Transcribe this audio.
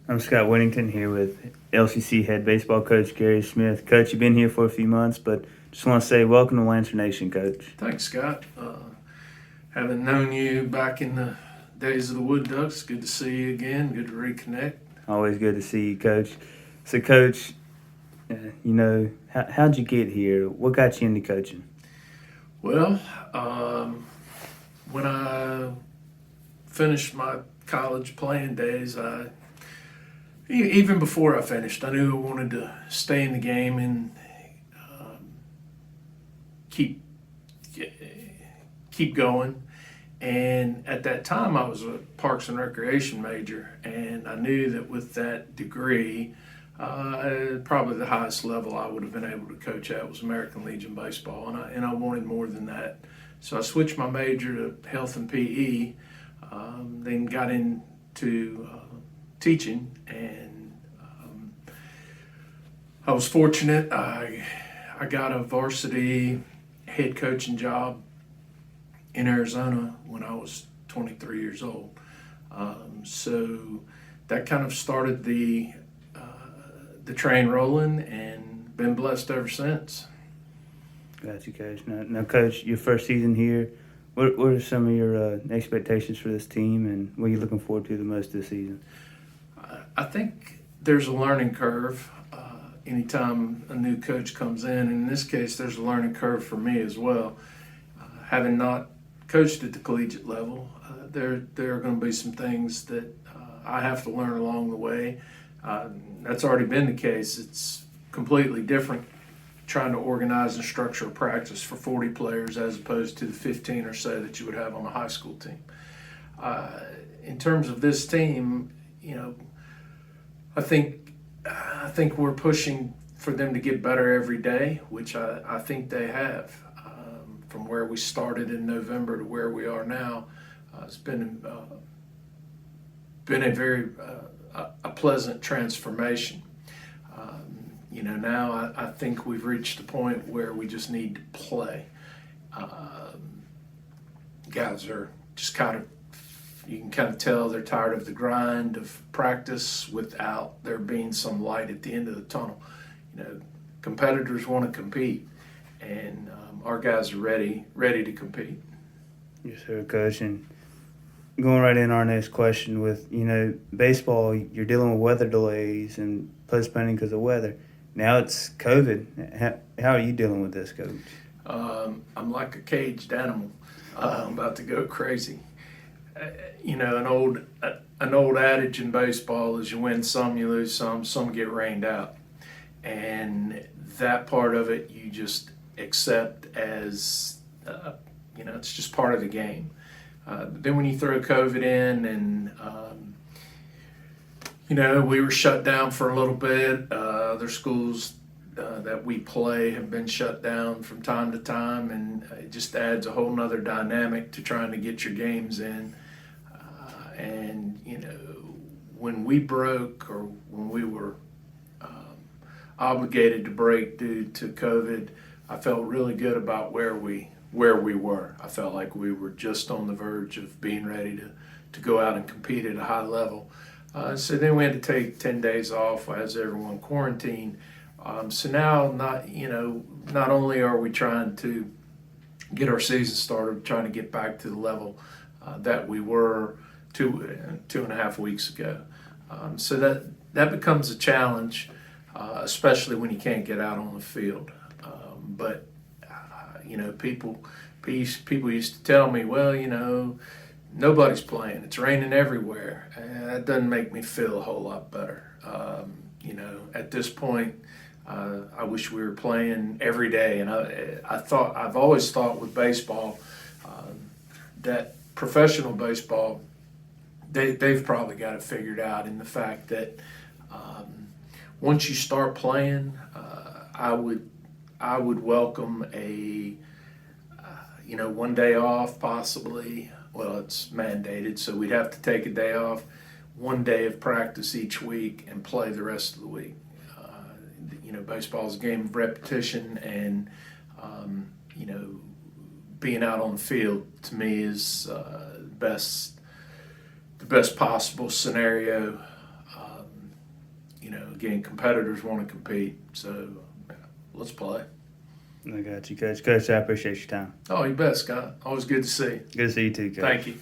I'm Scott Whittington here with LCC head baseball coach Gary Smith. Coach, you've been here for a few months, but just want to say welcome to Lancer Nation, Coach. Thanks, Scott. Haven't known you back in the days of the Wood Ducks. Good to see you again. Good to reconnect. Always good to see you, Coach. So, Coach, how'd you get here? What got you into coaching? Well, when I finished my college playing days, even before I finished, I knew I wanted to stay in the game and keep going. And at that time, I was a Parks and Recreation major, and I knew that with that degree, probably the highest level I would have been able to coach at was American Legion baseball, and I wanted more than that. So I switched my major to health and PE, then got into teaching, and I was fortunate. I got a varsity head coaching job in Arizona when I was 23 years old. So that kind of started the train rolling, and been blessed ever since. Got you, Coach. Now, Coach, your first season here, what are some of your expectations for this team, and what are you looking forward to the most this season? I think there's a learning curve anytime a new coach comes in. And in this case, there's a learning curve for me as well. Having not coached at the collegiate level, there are going to be some things that I have to learn along the way. That's already been the case. It's completely different trying to organize and structure a practice for 40 players as opposed to the 15 or so that you would have on a high school team. In terms of this team, I think we're pushing for them to get better every day, which I think they have. From where we started in November to where we are now, it's been a very a pleasant transformation. Now I think we've reached the point where we just need to play. Guys are just you can kind of tell they're tired of the grind of practice without there being some light at the end of the tunnel. Competitors want to compete, and our guys are ready to compete. Yes, sir, Coach. And going right in our next question with, baseball, you're dealing with weather delays and postponing because of weather. Now it's COVID. How are you dealing with this, Coach? I'm like a caged animal. I'm about to go crazy. An old adage in baseball is you win some, you lose some get rained out. And that part of it you just accept as, it's just part of the game. Then when you throw COVID in and, we were shut down for a little bit. Other schools that we play have been shut down from time to time, and it just adds a whole nother dynamic to trying to get your games in. When we broke, or when we were obligated to break due to COVID, I felt really good about where we were. I felt like we were just on the verge of being ready to go out and compete at a high level. So then we had to take 10 days off as everyone quarantined. So now, not only are we trying to get our season started, trying to get back to the level that we were two and a half weeks ago. So that becomes a challenge, especially when you can't get out on the field. But people used to tell me, well, nobody's playing. It's raining everywhere. And that doesn't make me feel a whole lot better. At this point, I wish we were playing every day. And I've always thought with baseball that professional baseball, they've probably got it figured out in the fact that once you start playing, I would welcome a 1 day off possibly. Well, it's mandated, so we'd have to take a day off, 1 day of practice each week, and play the rest of the week. Baseball is a game of repetition, and being out on the field to me is the best possible scenario again, competitors want to compete. So let's play. I got you, Coach. Coach, I appreciate your time. Oh, you bet, Scott. Always good to see you. Good to see you too, Coach. Thank you.